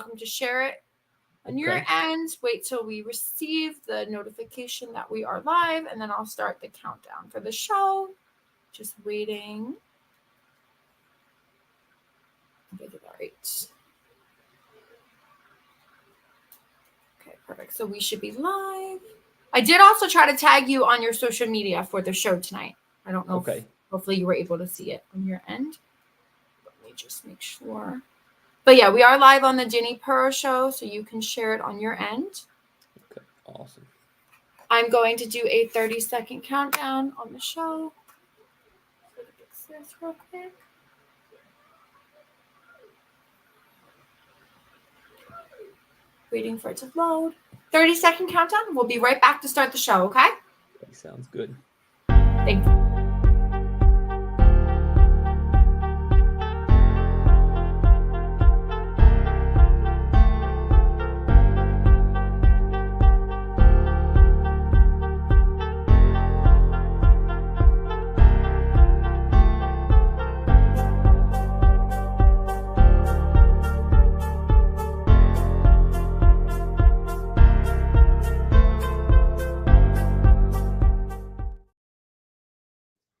welcome to share it on your end. Wait till we receive the notification that we are live, and then I'll start the countdown for the show. Just waiting. All right. Okay, perfect. So we should be live. I did also try to tag you on your social media for the show tonight. I don't know if hopefully you were able to see it on your end. Let me just make sure. But yeah, we are live on the Dani Perro show, so you can share it on your end. Okay, awesome. I'm going to do a 30-second countdown on the show. Let me fix this real quick. Waiting for it to load. 30-second countdown. We'll be right back to start the show, okay? Sounds good. Thank you.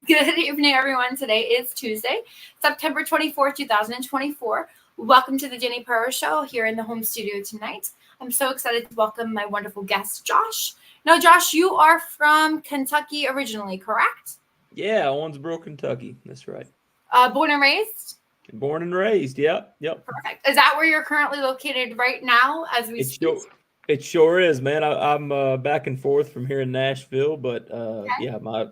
Good evening, everyone. Today is Tuesday, September 24th, 2024. Welcome to the Dani Perro show here in the home studio tonight. I'm so excited to welcome my wonderful guest, Josh. Now, Josh, you are from Kentucky originally, correct? Yeah, Owensboro, Kentucky. That's right. Born and raised? Born and raised, yep. Perfect. Is that where you're currently located right now as we speak? It sure is, man. I'm back and forth from here in Nashville, but yeah, my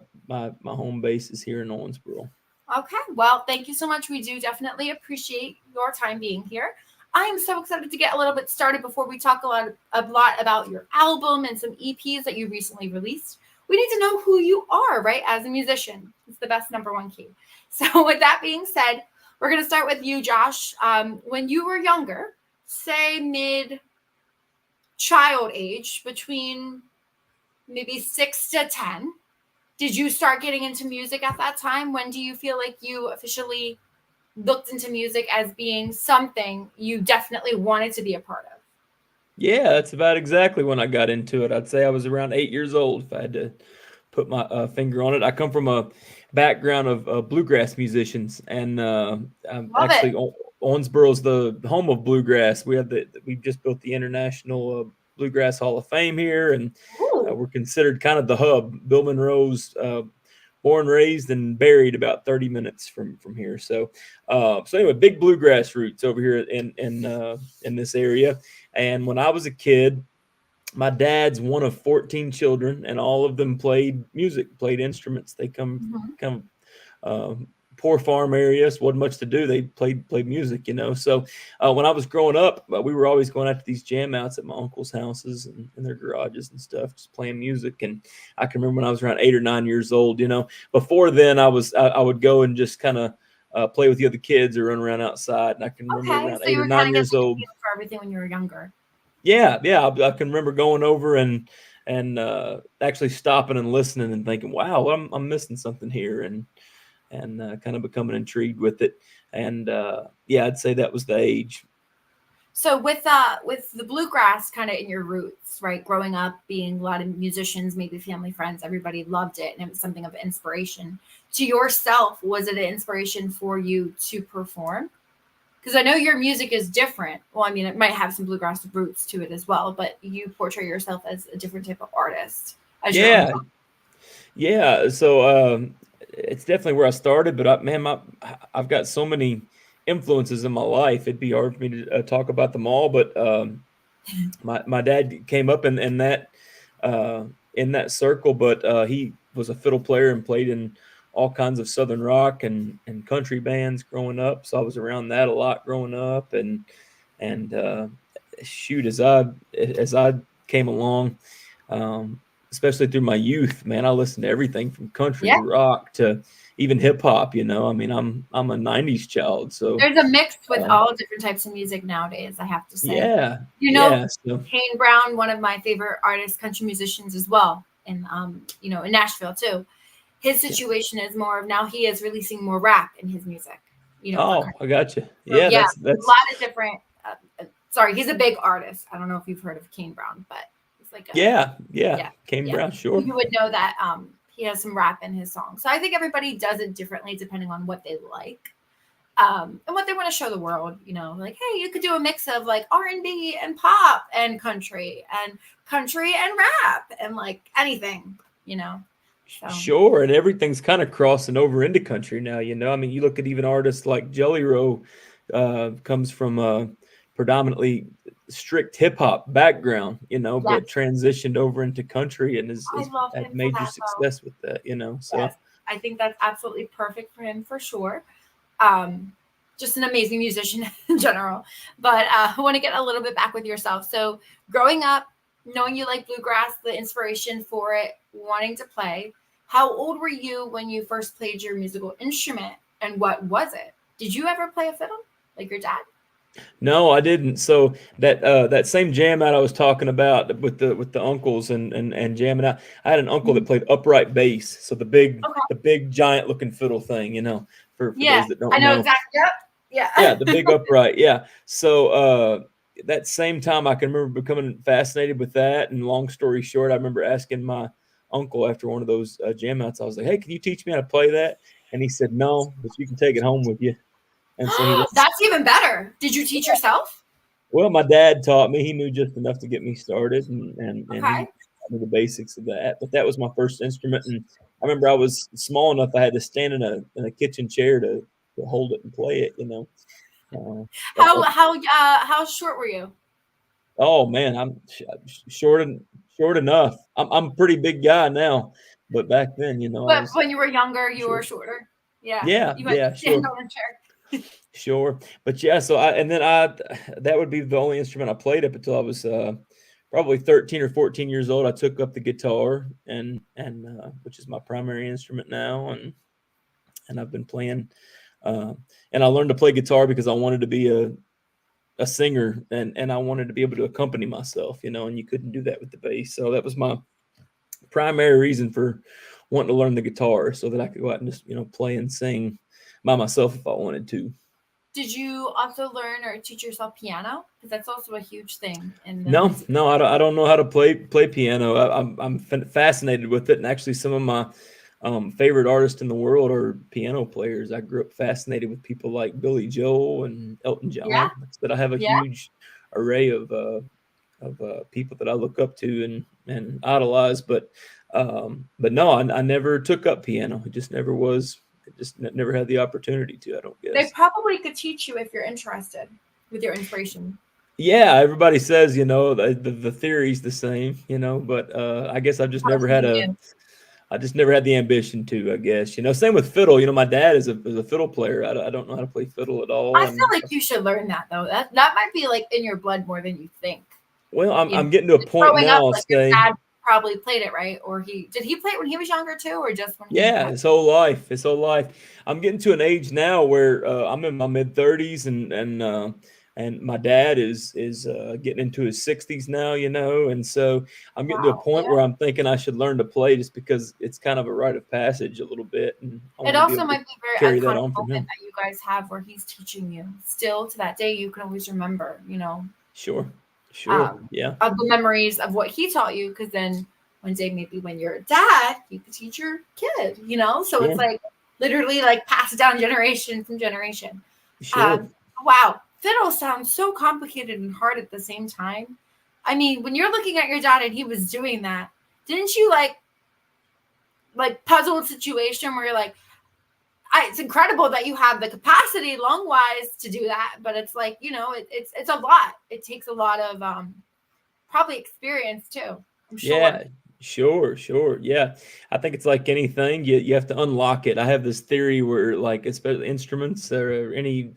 home base is here in Owensboro. Okay, well, thank you so much. We do definitely appreciate your time being here. I am so excited to get a little bit started before we talk a lot about your album and some EPs that you recently released. We need to know who you are, right, as a musician. It's the best number one key. So with that being said, we're going to start with you, Josh. When you were younger, say mid-child age, between maybe 6 to 10, did you start getting into music at that time? When do you feel like you officially looked into music as being something you definitely wanted to be a part of? Yeah, that's about exactly when I got into it. I'd say I was around 8 years old, if I had to put my finger on it. I come from a background of bluegrass musicians, and Owensboro's the home of bluegrass. We've just built the International Bluegrass Hall of Fame here, and we're considered kind of the hub. Bill Monroe's born, raised, and buried about 30 minutes from here. So anyway, big bluegrass roots over here in this area. And when I was a kid, my dad's one of 14 children, and all of them played music, played instruments. They come poor farm areas, wasn't much to do. They played music, So when I was growing up, we were always going out to these jam outs at my uncle's houses and in their garages and stuff, just playing music. And I can remember when I was around 8 or 9 years old, Before then, I would go and just kind of play with the other kids or run around outside. And I can remember around 8 or 9 years old. For everything when you were younger. Yeah. I can remember going over and actually stopping and listening and thinking, wow, I'm missing something here. And kind of becoming intrigued with it. And I'd say that was the age. So with the bluegrass kind of in your roots, right? Growing up, being a lot of musicians, maybe family, friends, everybody loved it. And it was something of inspiration to yourself. Was it an inspiration for you to perform? Because I know your music is different. Well, I mean, it might have some bluegrass roots to it as well, but you portray yourself as a different type of artist. Yeah. So, it's definitely where I started, but I've got so many influences in my life. It'd be hard for me to talk about them all, but my dad came up in that circle, but he was a fiddle player and played in all kinds of Southern rock and country bands growing up. So I was around that a lot growing up, and shoot, as I came along, especially through my youth, man, I listened to everything from country to rock to even hip hop. I mean, I'm a 90s child. So there's a mix with all different types of music nowadays, I have to say. Yeah. Kane Brown, one of my favorite artists, country musicians as well, in in Nashville too. His situation is more of now he is releasing more rap in his music. I got you. Yeah, that's a lot of different Sorry, he's a big artist. I don't know if you've heard of Kane Brown, but he's like Yeah. yeah, Kane yeah. Brown, sure. You would know that he has some rap in his song. So I think everybody does it differently depending on what they like. And what they want to show the world, like, hey, you could do a mix of like R&B and pop and country and rap and like anything, So Sure, and everything's kind of crossing over into country now. I mean, you look at even artists like Jelly Roll, comes from a predominantly strict hip hop background, but yes, transitioned over into country and I has love had him for major that though. success with that. So Yes, I think that's absolutely perfect for him for sure. Just an amazing musician in general. But I want to get a little bit back with yourself. So growing up, knowing you like bluegrass, the inspiration for it, wanting to play. How old were you when you first played your musical instrument, and what was it? Did you ever play a fiddle like your dad? No, I didn't. So that same jam out I was talking about with the uncles and jamming out, I had an uncle that Mhm. played upright bass, so the big Okay. the big giant looking fiddle thing, for Yeah, those that I don't know know. exactly. Yep. Yeah, Yeah. the big upright. Yeah. So that same time I can remember becoming fascinated with that. And long story short, I remember asking my uncle after one of those jam outs, I was like, "Hey, can you teach me how to play that?" And he said, "No, but you can take it home with you." And so he let That's even better. Did you teach yourself? well, my dad taught me. He knew just enough to get me started, and he Okay. taught me the basics of that. But that was my first instrument, and I remember I was small enough I had to stand in a kitchen chair to hold it and play it. Uh, that, that, How short were you? oh man, I'm short enough. I'm a pretty big guy now, but back then, I But was when you were younger, you were short. shorter. Yeah, Yeah, you had to yeah, stand sure. on a chair. Sure, but yeah, so I that would be the only instrument I played up until I was probably 13 or 14 years old. I took up the guitar and which is my primary instrument now, and I've been playing. Uh, and I learned to play guitar because I wanted to be a singer and I wanted to be able to accompany myself, and you couldn't do that with the bass. So that was my primary reason for wanting to learn the guitar so that I could go out and just play and sing by myself if I wanted to. Did you also learn or teach yourself piano? Because that's also a huge thing in the No, music. no, I don't know how to play piano. I'm fascinated with it, and actually, some of my favorite artists in the world are piano players. I grew up fascinated with people like Billy Joel and Elton Yeah, John. That I have a yeah. huge array of people that I look up to and idolize. But no, I never took up piano. It just never was. It just never had the opportunity to. I don't They guess. probably could teach you if you're interested with your inspiration. Yeah, everybody says, the theory's the same, but I guess How to be you. I just never had the ambition to, I guess. Same with fiddle. My dad is a fiddle player. I don't know how to play fiddle at all. I feel like you should learn that though. That might be like in your blood more than you think. Well, I'm You know, I'm getting to a point growing up, now, I'll like your say. dad probably played it, right? Or did he play it when he was younger too, or just when he Yeah, had? his whole life. I'm getting to an age now where I'm in my mid 30s, and my dad is getting into his 60s now, and so I'm getting to a Wow. point Yeah. where I'm thinking I should learn to play just because it's kind of a rite of passage a little bit, and I It want to be also able to might be a very carry that iconic on from moment him. that you guys have where he's teaching you. Still to that day, you can always remember, Sure, sure, um, yeah, of the memories of what he taught you. Because then one day, maybe when you're a dad, you could teach your kid. So it's sure, like literally like passed down generation from generation. sure. Um, wow, fiddle sounds so complicated and hard at the same time. I mean, when you're looking at your dad and he was doing that, didn't you like puzzled situation where you're like, it's incredible that you have the capacity lung wise to do that, but it's like it's a lot. It takes a lot of probably experience too. I'm sure. Yeah, sure, sure. Yeah. I think it's like anything, you have to unlock it. I have this theory where like especially instruments or any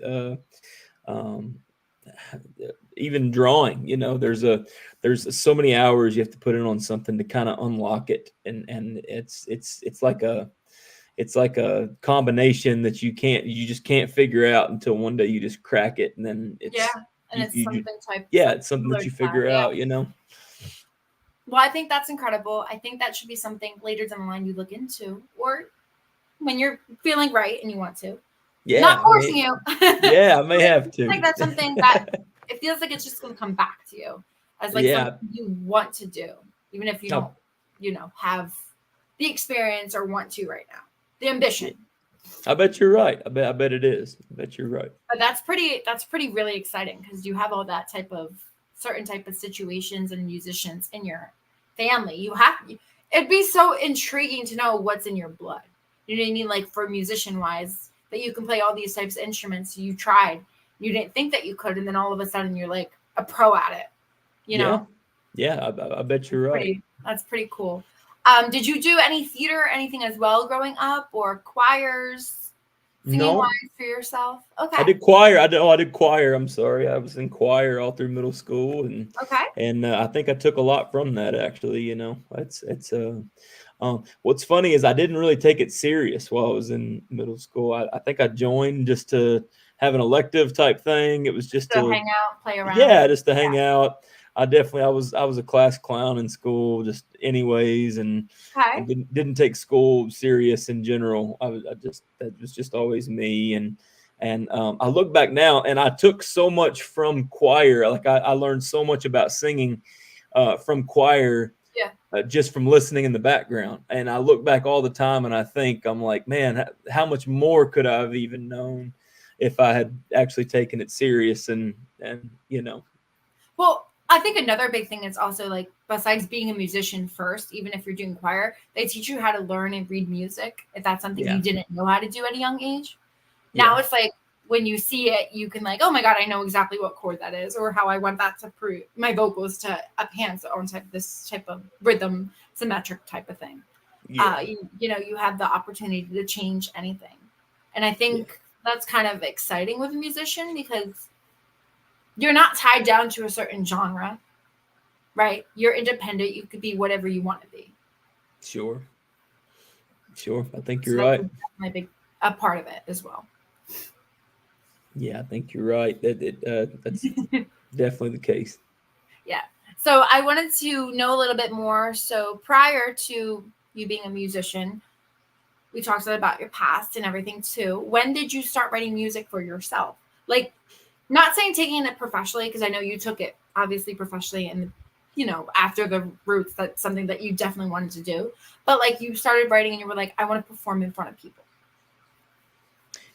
um even drawing, there's so many hours you have to put in on something to kind of unlock it. And it's like a combination that you just can't figure out until one day you just crack it and then Yeah, it's and you, it's you something type yeah, it's something similar that to you that. figure Yeah. out. Well, I think that's incredible. I think that should be something later down the line you look into, or when you're feeling right and you want to. Not Yeah, forcing you. yeah, I may I have think to. that's something that it feels like it's just going to come back to you as like something Yeah. you want to do, even if you Oh, don't, have the experience or want to right now, the yeah. ambition. I bet you're right. I bet it is. I bet you're right. But that's pretty really exciting because you have all that type of certain type of situations and musicians in your family. It'd be so intriguing to know what's in your blood. You know what I mean? Like for musician wise, that you can play all these types of instruments. You tried, you didn't think that you could, and then all of a sudden you're like a pro at it. You Yeah. know, Yeah. I bet you're right. that's pretty cool. Did you do any theater, anything as well growing up, or choirs, singing No, wise for yourself? I Okay. did choir. I did choir. I'm sorry. I was in choir all through middle school, and Okay. I think I took a lot from that. Actually, it's what's funny is I didn't really take it serious while I was in middle school. I think I joined just to have an elective type thing. It was just To to hang out, play around. yeah, just to hang out. I was a class clown in school, just anyways, and Okay. didn't take school serious in general. That was just always me, and I look back now, and I took so much from choir. Like I learned so much about singing from choir Yeah. just from listening in the background. And I look back all the time, and I think I'm like, man, how much more could I have even known if I had actually taken it serious and. Well, I think another big thing is also like besides being a musician first, even if you're doing choir, they teach you how to learn and read music if that's something you Yeah, didn't know how to do at a young age. yeah, Now it's like when you see it, you can like, oh my god, I know exactly what chord that is, or how I want that to prove my vocals to enhance on type this type of rhythm symmetric type of thing. yeah, You have the opportunity to change anything, and I yeah, think that's kind of exciting with a musician because you're not tied down to a certain genre, right? You're independent. You could be whatever you want to be. sure, sure. I think So you're that's right. definitely a part of it as well. Yeah, I think you're right. That's definitely the case. Yeah. So I wanted to know a little bit more. So prior to you being a musician, we talked about your past and everything too. When did you start writing music for yourself? Like, not saying taking it professionally, because I know you took it obviously professionally and after the roots, that's something that you definitely wanted to do. But like you started writing and you were like, I want to perform in front of people.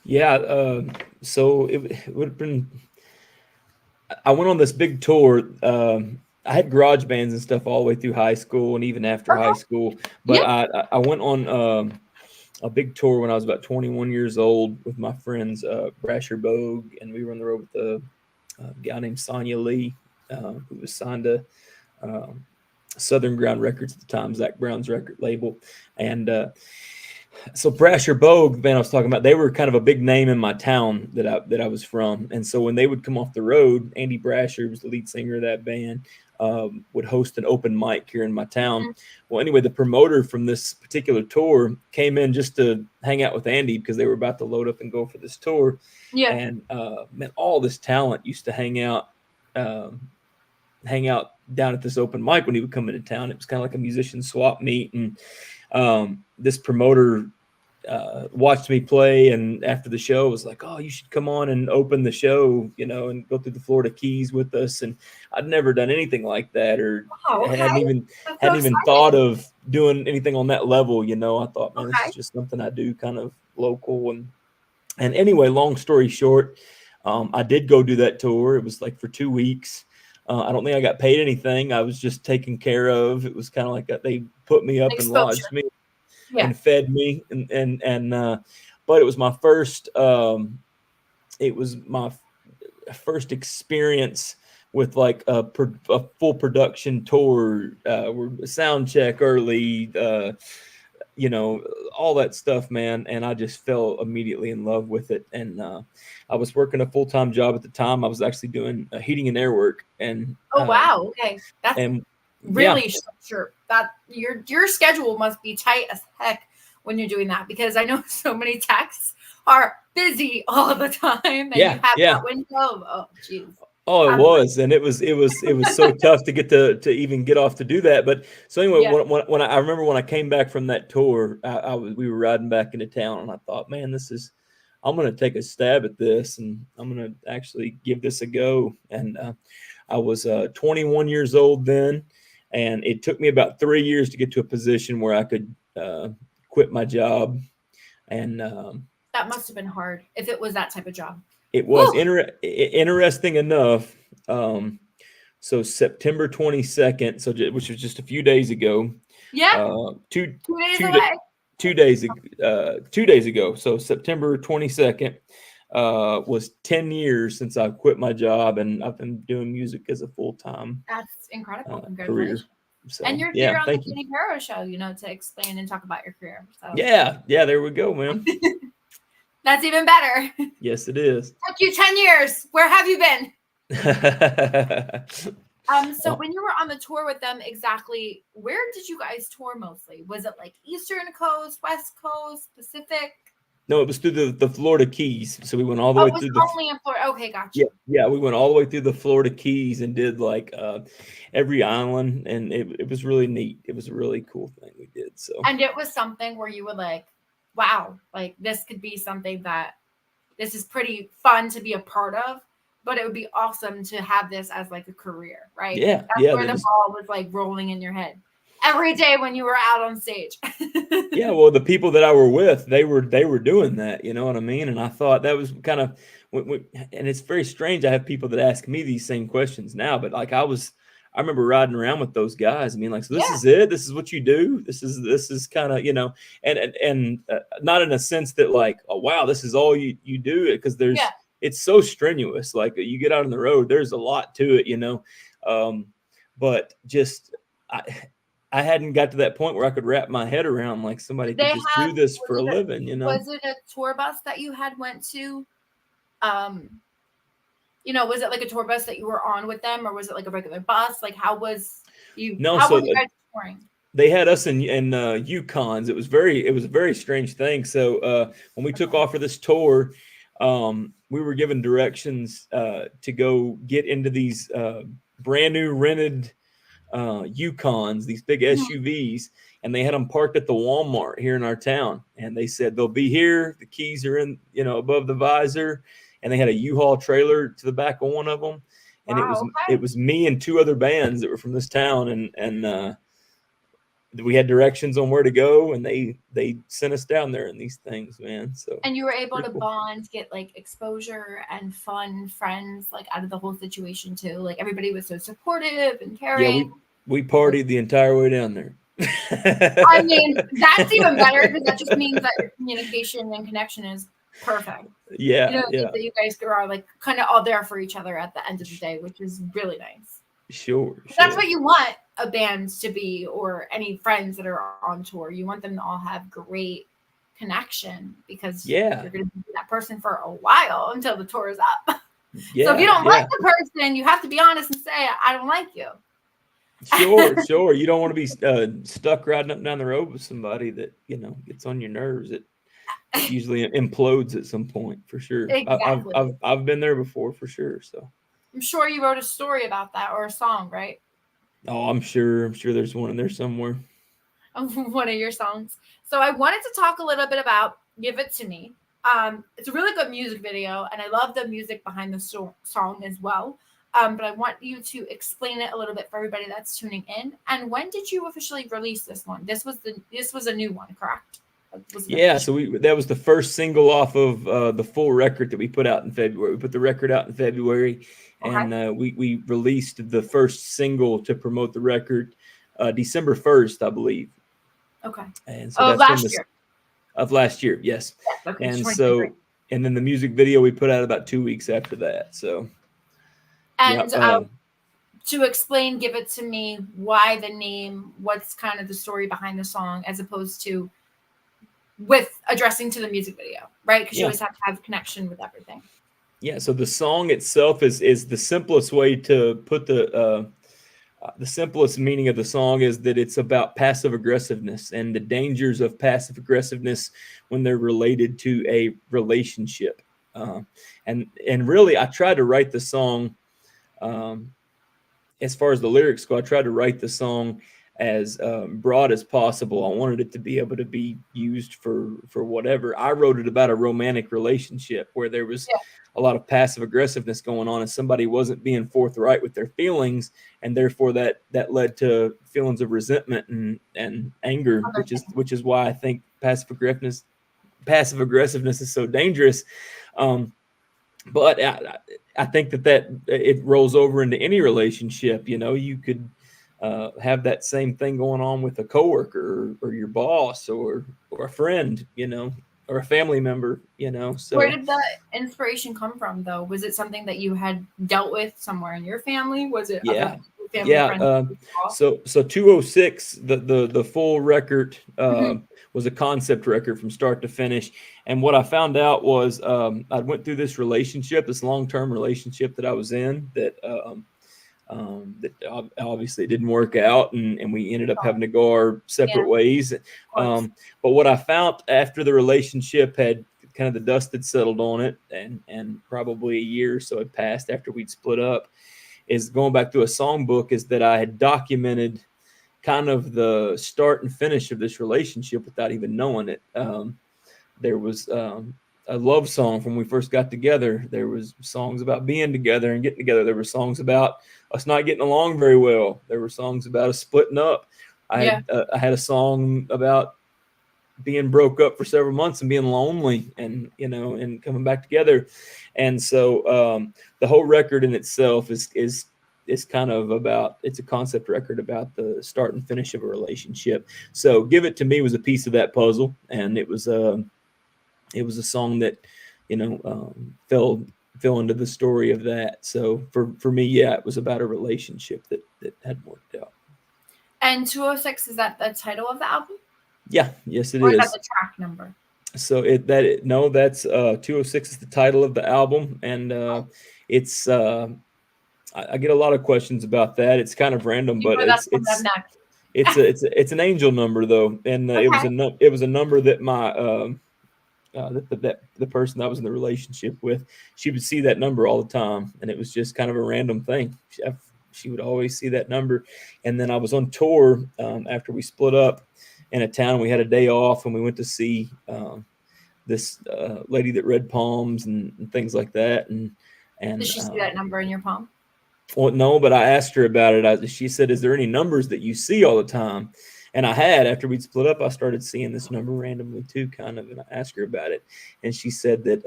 Yeah. So it would have been. I went on this big tour. I had garage bands and stuff all the way through high school and even after high Okay. school. But Yeah. I went on a big tour when I was about 21 years old with my friends Brasher Bogue, and we were on the road with a guy named Sonia Lee, who was signed to um, Southern Ground Records at the time, Zach Brown's record label, and so Brasher Bogue, the band I was talking about, they were kind of a big name in my town that I was from, and so when they would come off the road, Andy Brasher was the lead singer of that band, would host an open mic here in my town. Mhm. Well, anyway, the promoter from this particular tour came in just to hang out with Andy because they were about to load up and go for this tour, Yeah. and man, all this talent used to um, hang out down at this open mic when he would come into town. It was kind of like a musician swap meet, and this promoter watched me play, and after the show was like, oh, you should come on and open the show, and go through the Florida Keys with us. And I'd never done anything like that, or Oh, okay. hadn't even That's so hadn't even thought exciting. of doing anything on that level. I thought, man, this is Okay. just something I do kind of local. And anyway, long story short, I did go do that tour. It was like for 2 weeks. I don't think I got paid anything. I was just taken care of. It was kind of like they put me up and Exposure. lodged me Yeah. and fed me, and but it was my first experience with like a full production tour, sound check early, all that stuff, man. And I just fell immediately in love with it. And I was working a full-time job at the time. I was actually doing heating and air work, and Oh wow. Okay. That's and yeah, really sure that your schedule must be tight as heck when you're doing that because I know so many techs are busy all the time and you yeah, have yeah. that window. Oh, jeez. Oh, it I'm like, was, and it was so tough to get to even get off to do that. But so anyway, yeah. when I remember when I came back from that tour, we were riding back into town, and I thought, man, I'm going to take a stab at this, and I'm going to actually give this a go. And I was 21 years old then, and it took me about 3 years to get to a position where I could quit my job. And that must have been hard if it was that type of job. it was interesting enough. So September 22nd, which was just a few days ago. Yeah. 2 days away. 2 days 2 days ago. So September 22nd was 10 years since I quit my job, and I've been doing music as a full-time. That's incredible. Career. So, and you're here on the Dani Perro show, to explain and talk about your career. So. Yeah, there we go, man. That's even better. Yes, it is. Took you 10 years. Where have you been? So when you were on the tour with them, exactly where did you guys tour mostly? Was it like Eastern Coast, West Coast, Pacific? No, it was through the Florida Keys. So we went all the way through only in Florida. Okay, gotcha. Yeah, we went all the way through the Florida Keys and did like every island, and it was really neat. It was a really cool thing we did. So, and it was something where you were like, wow, like this could be something that this is pretty fun to be a part of, but it would be awesome to have this as like a career, right? Yeah. That's where the ball was like rolling in your head every day when you were out on stage. Yeah, well, the people that I were with, they were doing that, you know what I mean? And I thought that was kind of, and it's very strange. I have people that ask me these same questions now, but like I remember riding around with those guys. I mean, like, so this is it. This is what you do. This is kind of, and not in a sense that like, oh wow, this is all you do, because it's so strenuous. Like you get out on the road, there's a lot to it, but just I hadn't got to that point where I could wrap my head around like somebody could just do this for a living, Was it a tour bus that you had went to? Was it like a tour bus that you were on with them, or was it like a regular bus? Like, how was you? No, how were you guys touring? They had us in Yukons. It was a very strange thing. So when we took off for this tour, we were given directions to go get into these brand new rented Yukons, these big SUVs, and they had them parked at the Walmart here in our town. And they said they'll be here. The keys are in, above the visor. And they had a U-Haul trailer to the back of one of them. And it was me and two other bands that were from this town, and we had directions on where to go, and they sent us down there in these things, man. So, and you were able to bond, get like exposure and fun friends like out of the whole situation too. Like everybody was so supportive and caring. Yeah, we partied the entire way down there. I mean, that's even better, because that just means that your communication and connection is perfect. Yeah, that you guys are like kind of all there for each other at the end of the day, which is really nice. Sure. That's what you want a band to be, or any friends that are on tour. You want them to all have great connection, because you're going to be that person for a while until the tour is up. Yeah, so if you don't like the person, you have to be honest and say, I don't like you. Sure. You don't want to be stuck riding up and down the road with somebody that, gets on your nerves. It usually implodes at some point, for sure. Exactly. I've been there before, for sure. So I'm sure you wrote a story about that, or a song, right? Oh, I'm sure there's one in there somewhere. One of your songs. So I wanted to talk a little bit about Give It To Me. It's a really good music video, and I love the music behind the song as well. But I want you to explain it a little bit for everybody that's tuning in. And when did you officially release this one? This was a new one, correct? Yeah, so that was the first single off of the full record that we put out in February. We put the record out in February, and we released the first single to promote the record December 1st, I believe. Okay. And so of last year, yes. Okay, and so, and then the music video we put out about 2 weeks after that. So, and to explain, Give It To Me, why the name, what's kind of the story behind the song, as opposed to with addressing to the music video, right? Because you always have to have connection with everything. Yeah. So the song itself is the simplest way to put the simplest meaning of the song is that it's about passive aggressiveness and the dangers of passive aggressiveness when they're related to a relationship. And really, I tried to write the song, as far as the lyrics go, I tried to write the song as broad as possible. I wanted it to be able to be used for whatever. I wrote it about a romantic relationship where there was a lot of passive aggressiveness going on, and somebody wasn't being forthright with their feelings, and therefore that led to feelings of resentment and anger, which is why I think passive aggressiveness is so dangerous. But I think that it rolls over into any relationship. You could have that same thing going on with a coworker or your boss or a friend, or a family member, So where did the inspiration come from, though? Was it something that you had dealt with somewhere in your family? Was it yeah. family friends? So 206, the full record was a concept record from start to finish. And what I found out was I went through this long-term relationship that I was in that obviously didn't work out, and we ended up having to go our separate ways. But what I found after the relationship had kind of the dust had settled on it, and probably a year or so had passed after we'd split up, is going back to a songbook, is that I had documented kind of the start and finish of this relationship without even knowing it. There was a love song from when we first got together. There was songs about being together and getting together. There were songs about us not getting along very well. There were songs about us splitting up. I had a song about being broke up for several months and being lonely, and coming back together. And so the whole record in itself is kind of about, it's a concept record about the start and finish of a relationship. So Give It to Me was a piece of that puzzle, and it was a song that fell into the story of that. So for me, it was about a relationship that had worked out. And 206, is that the title of the album? Yeah, yes, it or is. Is that the track number? So that's 206 is the title of the album, and it's I get a lot of questions about that. It's kind of random, but it's an angel number though, and it was a number that my that the person that I was in the relationship with, she would see that number all the time, and it was just kind of a random thing. She would always see that number. And then I was on tour after we split up in a town. We had a day off, and we went to see this lady that read palms and things like that. And did she see that number in your palm? Well, no, but I asked her about it. She said, "Is there any numbers that you see all the time?" And I had, after we'd split up, I started seeing this number randomly too, kind of. And I asked her about it, and she said that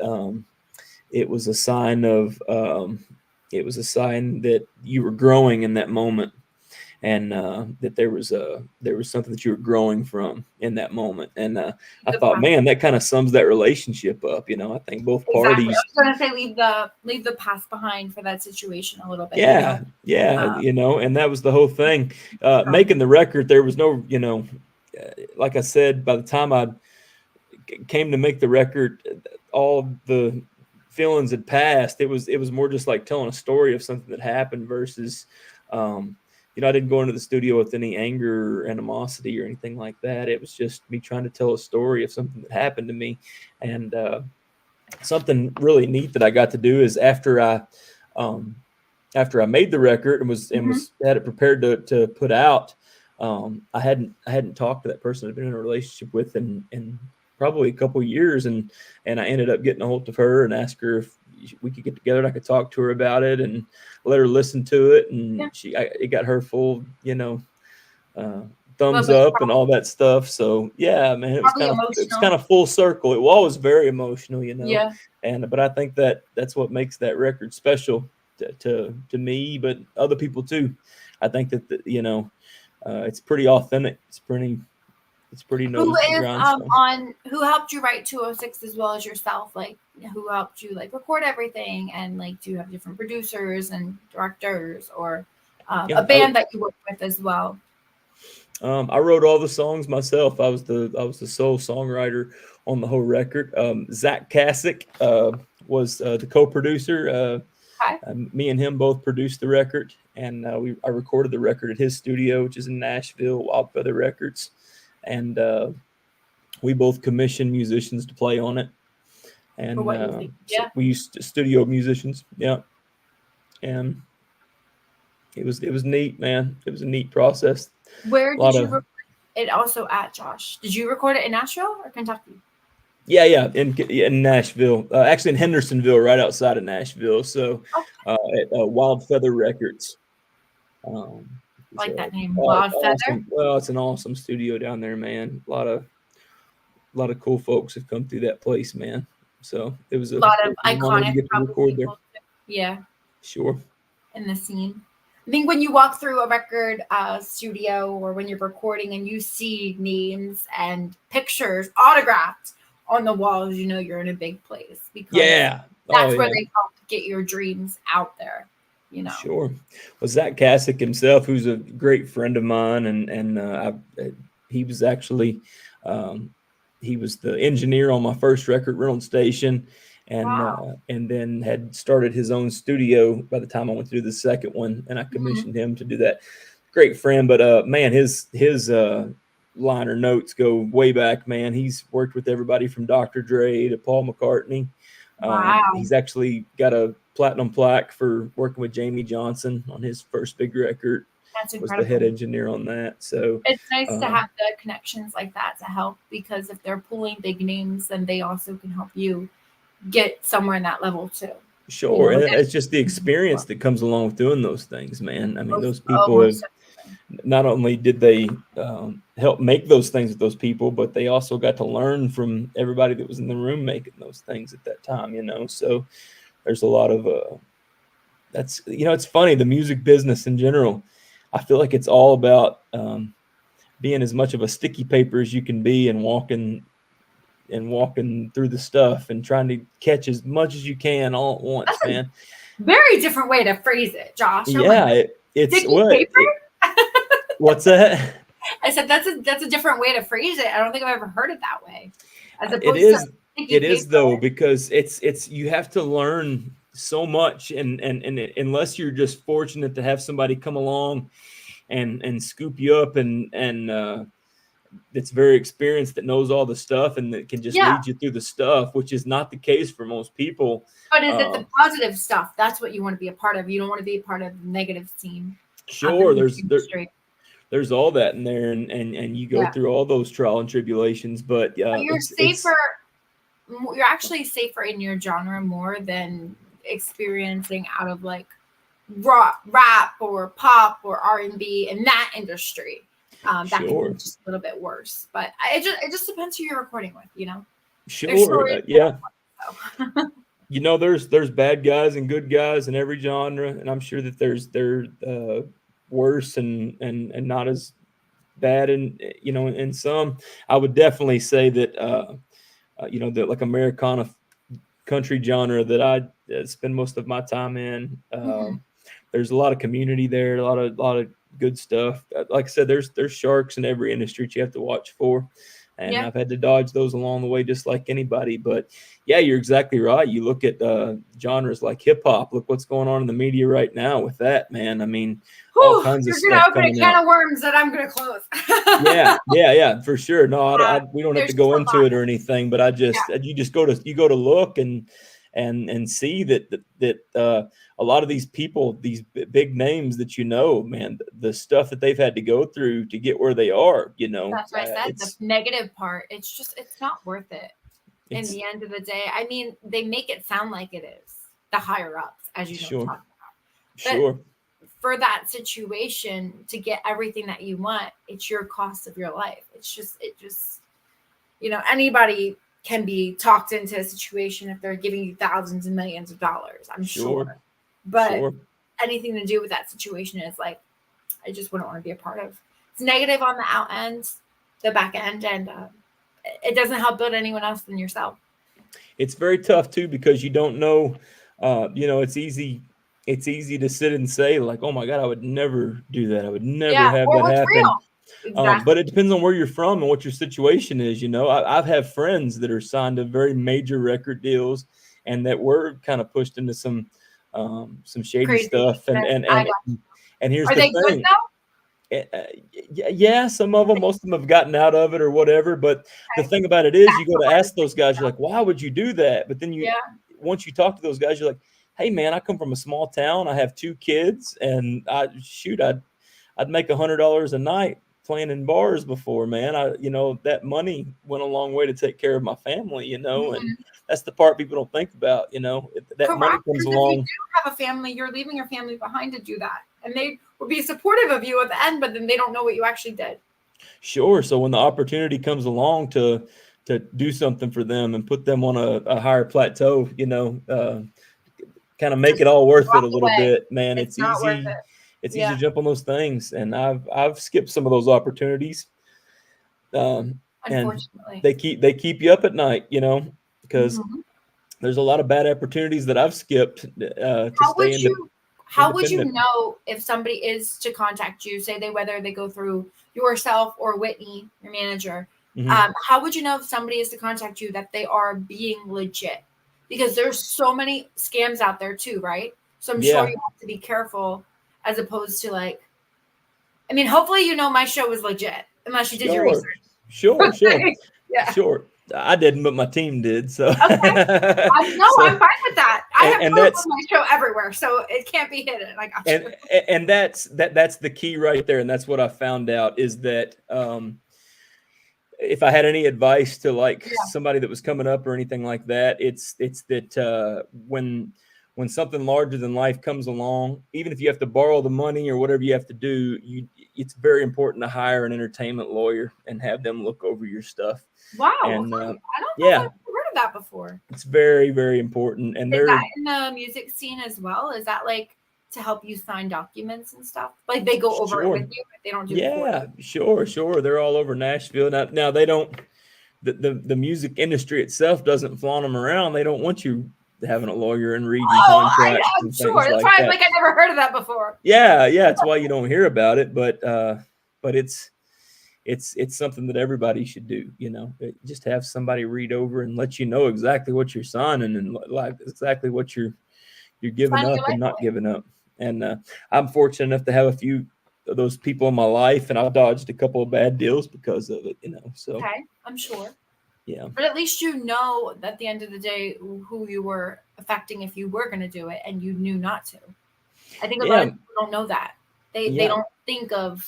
it was a sign of that you were growing in that moment, and that there was something that you were growing from in that moment. And I thought, man, that kind of sums that relationship up. I think both parties. I was going to say leave the past behind for that situation a little bit. Yeah, and that was the whole thing. Making the record, there was no, like I said, by the time I came to make the record, all the feelings had passed. It was more just like telling a story of something that happened versus, I didn't go into the studio with any anger or animosity or anything like that. It was just me trying to tell a story of something that happened to me. And something really neat that I got to do is after I made the record and had it prepared to put out, I hadn't talked to that person I'd been in a relationship with in probably a couple of years, and I ended up getting a hold of her and asked her if we could get together and I could talk to her about it and let her listen to it, and it got her full thumbs up and all that stuff. So yeah, man, it was kind of full circle. It was very emotional, but I think that's what makes that record special to me, but other people too. I think that it's pretty authentic. It's pretty noticeable. Who helped you write 206 as well as yourself? Like, who helped you record everything, and do you have different producers and directors, or a band that you work with as well? I wrote all the songs myself. I was the sole songwriter on the whole record. Zach Kasich was the co-producer. Me and him both produced the record, and I recorded the record at his studio, which is in Nashville, Wild Feather Records. And we both commissioned musicians to play on it. And so we used studio musicians. Yeah. And It was neat, man. It was a neat process. Where A did lot you of record it also at, Josh? Did you record it in Nashville or Kentucky? yeah, in Nashville, actually in Hendersonville, right outside of Nashville. So Oh, at Wild Feather Records. I It's like a that name, Wild Feather. awesome. Well, it's an awesome studio down there, man. A lot of cool folks have come through that place, man. So it was A a lot it of was an honor to iconic, get to probably record there. people. Yeah, Sure. in the scene. I think when you walk through a record studio or when you're recording and you see names and pictures autographed on the walls, you know you're in a big place because Yeah. Oh that's where yeah. they help get your dreams out there. You know. Sure. Well, Zach Kasich himself, who's a great friend of mine, he was actually he was the engineer on my first record, Rental Station, Wow. and then had started his own studio by the time I went to do the second one, and I Mhm. commissioned him to do that. Great friend, but man, his liner notes go way back, man. He's worked with everybody from Dr. Dre to Paul McCartney. Wow. He's actually got a platinum plaque for working with Jamie Johnson on his first big record. That's Was the head incredible. engineer on that. So It's nice to um, have the connections like that to help because if they're pulling big names, then they also can help you get somewhere in that level too. You sure, know, and it's just the experience that comes along with doing those things, man. I mean, those people have most not only did they help make those things with those people, but they also got to learn from everybody that was in the room making those things at that time. So there's a lot of that's it's funny, the music business in general. I feel like it's all about being as much of a sticky paper as you can be and walking through the stuff and trying to catch as much as you can all at once, that's a man. very different way to phrase it, Josh. Oh my Yeah, god. it's Sticky what paper? what's that? I said that's a different way to phrase it. I don't think I've ever heard it that way. As It opposed to is sticky it is paper. though, because it's you have to learn so much, and unless you're just fortunate to have somebody come along and scoop you up and that's very experienced, that knows all the stuff and that can just Yeah. lead you through the stuff, which is not the case for most people. But is it the positive stuff? That's what you want to be a part of. You don't want to be a part of the negative scene of the Sure, music industry. there's all that in there, and you go Yeah. through all those trial and tribulations, but But you're it's safer. You're actually safer in your genre more than experiencing out of like rap or pop or R&B in that industry. That can be sure, just a little bit worse, but it just depends who you're recording with. There's sure, stories. yeah. So. There's bad guys and good guys in every genre, and I'm sure that they're worse and not as bad in some. I would definitely say that that like Americana country genre that I spend most of my time in. Mhm. There's a lot of community there, a lot of good stuff. Like I said, there's sharks in every industry that you have to watch for, and Yeah, I've had to dodge those along the way, just like anybody. But yeah, you're exactly right. You look at genres like hip hop. Look what's going on in the media right now with that, man. I mean, all whew, kinds of you're gonna stuff open a coming can out. of worms that I'm gonna close. Yeah, for sure. No, we don't have to There's just go a into lot. it or anything, but you just go to look and see that a lot of these people, these big names that man, the stuff that they've had to go through to get where they are, That's what I said. The it's negative part, it's not worth it. In it's the end of the day, I mean, they make it sound like it is the higher ups, as you know, sure, talk about. But sure, for that situation to get everything that you want, it's your cost of your life. Anybody can be talked into a situation if they're giving you thousands and millions of dollars, I'm sure, sure. But sure. anything to do with that situation is like, I just wouldn't want to be a part of. It's negative on the out end, the back end, and it doesn't help build anyone else than yourself. It's very tough too, because you don't know. It's easy to sit and say like, "Oh my God, I would never do that. I would never Yeah, have or that what's happen." real. Exactly. But it depends on where you're from and what your situation is. I've had friends that are signed to very major record deals, and that were kind of pushed into some shady Crazy things stuff. And that and I and got. and here's Are the they good thing. though? Yeah, some of them, most of them have gotten out of it or whatever. But the Okay. thing about it is, you That's go the to hardest ask thing, those guys, you're like, why would you do that? But then Yeah. once you talk to those guys, you're like, hey man, I come from a small town. I have 2 kids, and I'd make $100 a night playing in bars before, man. That money went a long way to take care of my family, and Mhm. that's the part people don't think about, that money Correct. comes Because if you along. do have a family, you're leaving your family behind to do that. And they will be supportive of you at the end, but then they don't know what you actually did. Sure. So when the opportunity comes along to do something for them and put them on a higher plateau, kind of make Just it all worth it walk a little away. bit, man. It's not worth it. It's easy Yeah. to jump on those things, and I've skipped some of those opportunities. And Unfortunately. they keep you up at night, because Mhm. there's a lot of bad opportunities that I've skipped to How stay would you how would you independent. know if somebody is to contact you, say whether they go through yourself or Whitney, your manager? Hmm. How would you know if somebody is to contact you that they are being legit? Because there's so many scams out there too, right? So I'm sure Yeah, you have to be careful as opposed to I mean, hopefully you know my show is legit unless you did your sure, research. sure, Yeah. sure. I didn't, but my team did. So, Okay. No, I'm so, fine with that. I have and proof of that's my show everywhere, so it can't be hidden. I got and you. and that's the key right there, and that's what I found out is that if I had any advice to like Yeah, somebody that was coming up or anything like that, it's that when something larger than life comes along, even if you have to borrow the money or whatever you have to do, it's very important to hire an entertainment lawyer and have them look over your stuff. wow, And okay. I don't know if yeah, I've heard of that before. it's very, very important. And Is that they're in the music scene as well? Is that to help you sign documents and stuff? Like they go over it with sure. you, but they don't do it for Yeah, sure. They're all over Nashville now. They don't. The music industry itself doesn't flaunt them around. They don't want you having a lawyer and you. reading Oh, contracts I'm and sure. things That's like why I'm that. I never heard of that before. Yeah, it's why you don't hear about it, but it's something that everybody should do. Just have somebody read over and let you know exactly what you're signing and like exactly what you're giving Signing your up and life not away. giving up. And I'm fortunate enough to have a few of those people in my life, and I've dodged a couple of bad deals because of it. So Okay, I'm sure. yeah, But at least you know at the end of the day who you were affecting if you were going to do it and you knew not to. I think a lot yeah, of people don't know that. They yeah. don't think of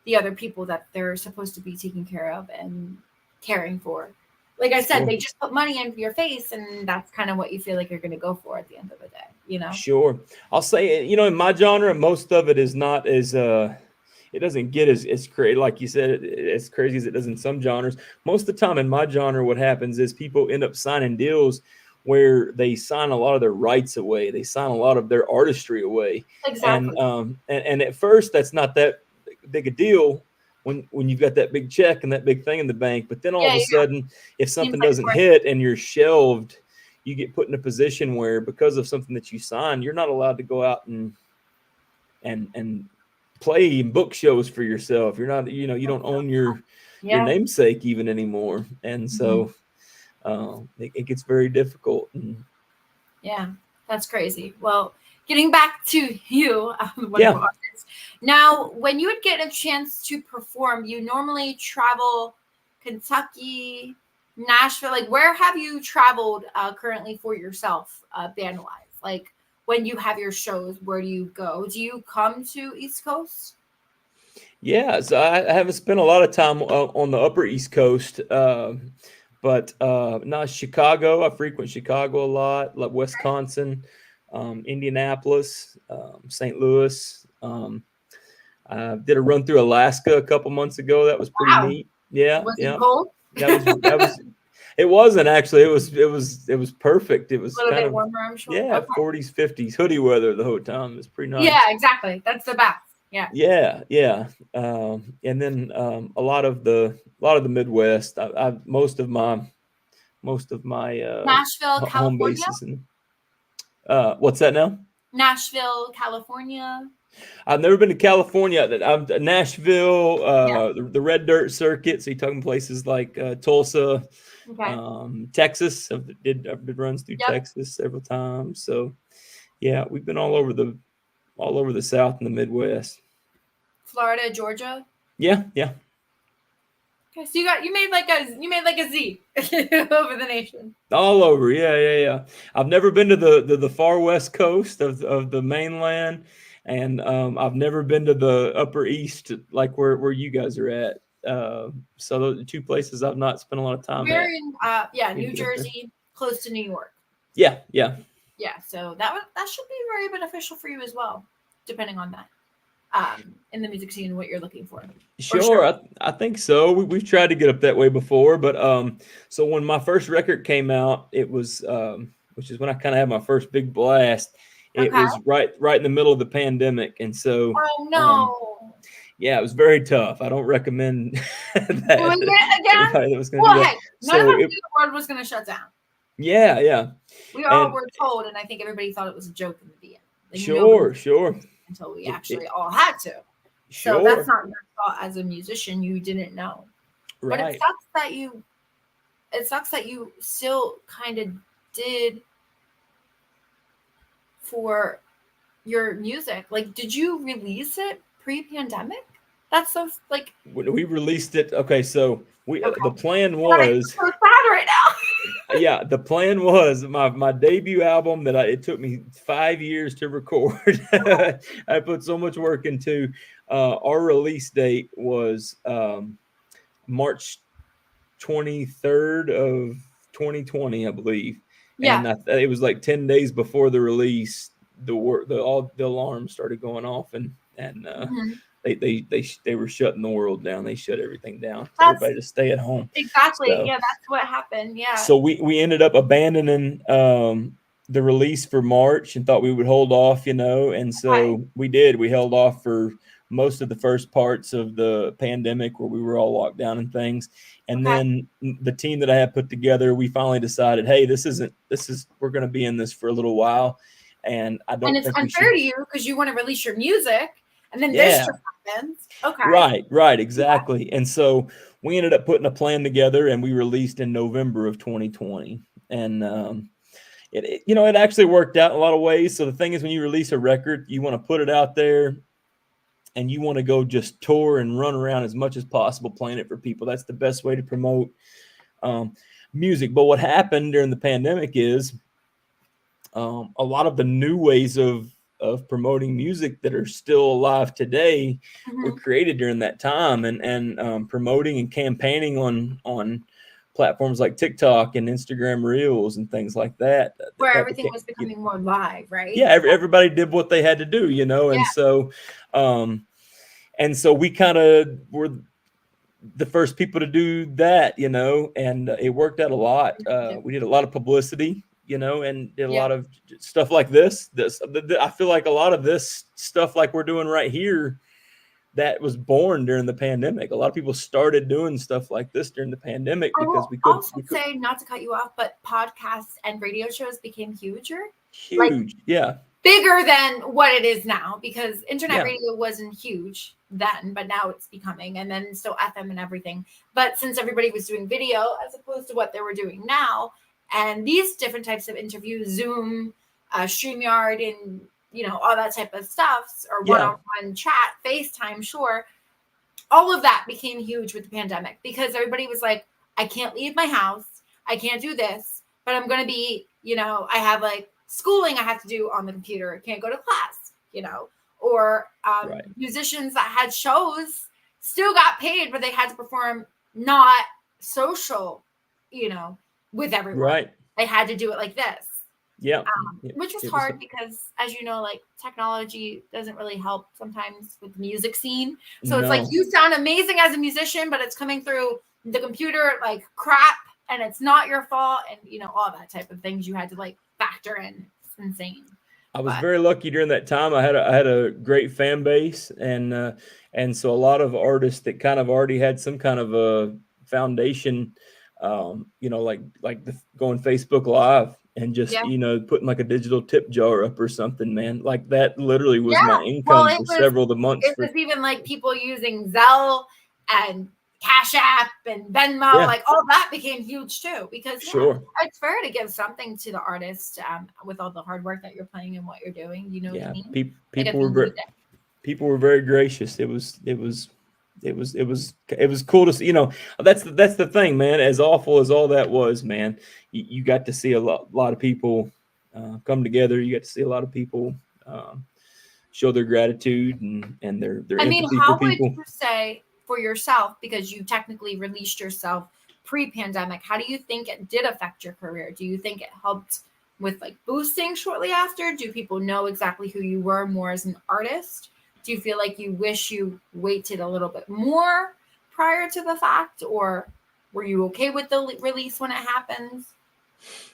the other people that they're supposed to be taking care of and caring for. Like I said, Sure. they just put money in your face, and that's kind of what you feel like you're going to go for at the end of the day. You know? Sure. I'll say, in my genre, most of it is not as it doesn't get as crazy, like you said, as crazy as it does in some genres. Most of the time in my genre, what happens is people end up signing deals where they sign a lot of their rights away. They sign a lot of their artistry away. And Exactly. and at first that's not that big a deal when you've got that big check and that big thing in the bank. But then all of Yeah, a yeah. sudden, if Seems something like it's doesn't worth hit and you're shelved, you get put in a position where because of something that you signed, you're not allowed to go out and play book shows for yourself. You're not, you it. don't own your Yeah. namesake even anymore. And Mhm. so it gets very difficult. And Yeah, that's crazy. Well, getting back to you, the wonderful yeah, artist. Now, when you would get a chance to perform, you normally travel Kentucky, Nashville. Like, where have you traveled currently for yourself, band wise? Like, when you have your shows, where do you go? Do you come to East Coast? yeah. So I haven't spent a lot of time on the Upper East Coast. But not Chicago. I frequent Chicago a lot, like Wisconsin, Indianapolis, St. Louis. I did a run through Alaska a couple months ago. That was pretty Wow. neat. Yeah, Was it yeah. cold? That was. It wasn't actually. It was perfect. It A was little kind bit of warmer, I'm sure. yeah, Okay. 40s, 50s, hoodie weather the whole time. It was pretty Yeah, nice. exactly. That's the best. Yeah. Yeah. And then a lot of the Midwest. Most of my Nashville, home California. bases and what's that now? Nashville, California. I've never been to California. I'm Nashville, Yeah. the Red Dirt Circuit. So you're talking places like Tulsa, Okay. Texas. I've runs through Yep. Texas several times. So yeah, we've been all over the South and the Midwest. Florida, Georgia. Yeah. Okay, so you made like a Z over the nation. All over, yeah. I've never been to the far west coast of the mainland, and I've never been to the upper east, like where you guys are at. So those are two places I've not spent a lot of time We're at. in New Jersey, close to New York. Yeah. So that should be very beneficial for you as well, depending on that. In the music scene, what you're looking for. Sure. I think so. We've tried to get up that way before, but so when my first record came out, it was which is when I kind of had my first big blast. It was right in the middle of the pandemic, and so oh no. Yeah, it was very tough. I don't recommend that. Again? That was going to do that. Hey, none of us knew the world was going to shut down. Yeah. We all were told, and I think everybody thought it was a joke in the beginning. Sure. Until we actually all had to. Sure. So that's not your fault as a musician. You didn't know. Right. But it sucks that you still kind of did for your music. Like, did you release it pre-pandemic? That's so like we released it. Okay, so the plan was so sad right now. Yeah, the plan was my debut album that it took me 5 years to record. I put so much work into. Our release date was March 23rd of 2020, I believe. Yeah, and it was like 10 days before the release. All the alarms started going off, and they were shutting the world down. They shut everything down for everybody to stay at home. Exactly. So, yeah, that's what happened. Yeah. So we ended up abandoning the release for March and thought we would hold off, and so we did. We held off for most of the first parts of the pandemic where we were all locked down and things. And then the team that I had put together, we finally decided, hey, we're going to be in this for a little while. And I don't think it's unfair to you because you want to release your music and then this just happens. Okay. Right. Exactly. Yeah. And so we ended up putting a plan together and we released in November of 2020. And, it actually worked out in a lot of ways. So the thing is, when you release a record, you want to put it out there and you want to go just tour and run around as much as possible playing it for people. That's the best way to promote music. But what happened during the pandemic is a lot of the new ways of promoting music that are still alive today were created during that time, and promoting and campaigning on platforms like TikTok and Instagram Reels and things like that. Where everything was becoming more live, right? Yeah, everybody did what they had to do, and so we kind of were the first people to do that, and it worked out a lot. We did a lot of publicity, and did a lot of stuff like this. I feel like a lot of this stuff like we're doing right here, that was born during the pandemic. A lot of people started doing stuff like this during the pandemic because we could. Say, not to cut you off, but podcasts and radio shows became huge, bigger than what it is now, because internet radio wasn't huge then, but now it's becoming, and then still FM and everything. But since everybody was doing video as opposed to what they were doing now, and these different types of interviews, Zoom, StreamYard, and all that type of stuff, or one-on-one chat, FaceTime, sure. All of that became huge with the pandemic because everybody was like, I can't leave my house. I can't do this, but I'm going to be, I have like schooling I have to do on the computer. I can't go to class, or musicians that had shows still got paid, but they had to perform not social, with everyone. Right. They had to do it like this. Yeah. Which was hard because, as you know, like technology doesn't really help sometimes with the music scene. So it's like you sound amazing as a musician, but it's coming through the computer like crap, and it's not your fault, and all that type of things you had to like factor in. It's insane. I was very lucky during that time. I had a great fan base, and so a lot of artists that kind of already had some kind of a foundation, like going Facebook Live. And just, putting like a digital tip jar up or something, man. Like that literally was my income for several of the months. It was even like people using Zelle and Cash App and Venmo, like all that became huge too. Because it's fair to give something to the artist with all the hard work that you're playing and what you're doing. What I mean? People were very gracious. It was it was cool to see. That's the thing, man. As awful as all that was, man, you got to see a lot of people come together. You got to see a lot of people show their gratitude and their I mean, empathy for how would people. you say for yourself, because you technically released yourself pre-pandemic, how do you think it did affect your career? Do you think it helped with like boosting shortly after? Do people know exactly who you were more as an artist? Do you feel like you wish you waited a little bit more prior to the fact, or were you okay with the release when it happens?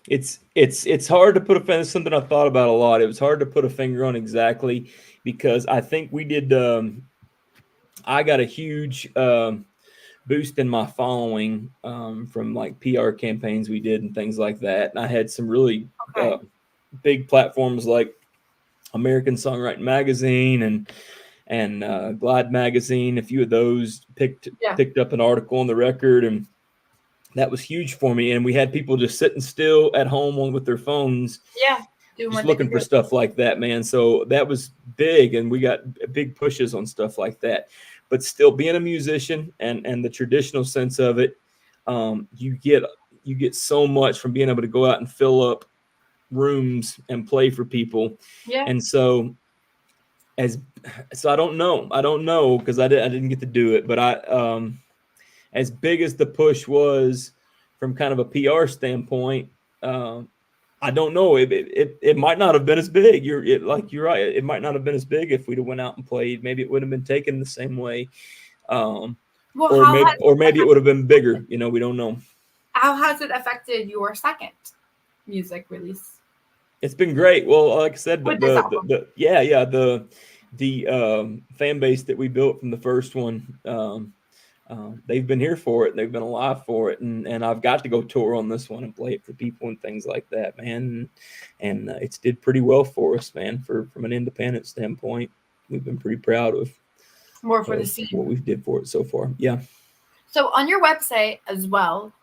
It's hard to put a finger. Something I thought about a lot. It was hard to put a finger on exactly because I think we did. I got a huge boost in my following from like PR campaigns we did and things like that. And I had some really Okay. big platforms like American Songwriting Magazine and Glide Magazine. A few of those Yeah. picked up an article on the record, and that was huge for me. And we had people just sitting still at home with their phones, Yeah. Doing just what they looking could for do. stuff like that, man. So that was big, and we got big pushes on stuff like that. But still, being a musician and the traditional sense of it, you get so much from being able to go out and fill up rooms and play for people. Yeah. And as I don't know because I didn't get to do it, but as big as the push was from kind of a PR standpoint, I don't know. It might not have been as big. You're right. It might not have been as big if we'd have went out and played. Maybe it wouldn't have been taken the same way, Well, or maybe it would have been bigger. We don't know. how has it affected your second music release It's been great. Well, like I said, with this album? the fan base that we built from the first one, they've been here for it. They've been alive for it, and I've got to go tour on this one and play it for people and things like that, man. And it's did pretty well for us, man. From an independent standpoint, we've been pretty proud of More for the scene. what we did for it so far. Yeah. So on your website as well,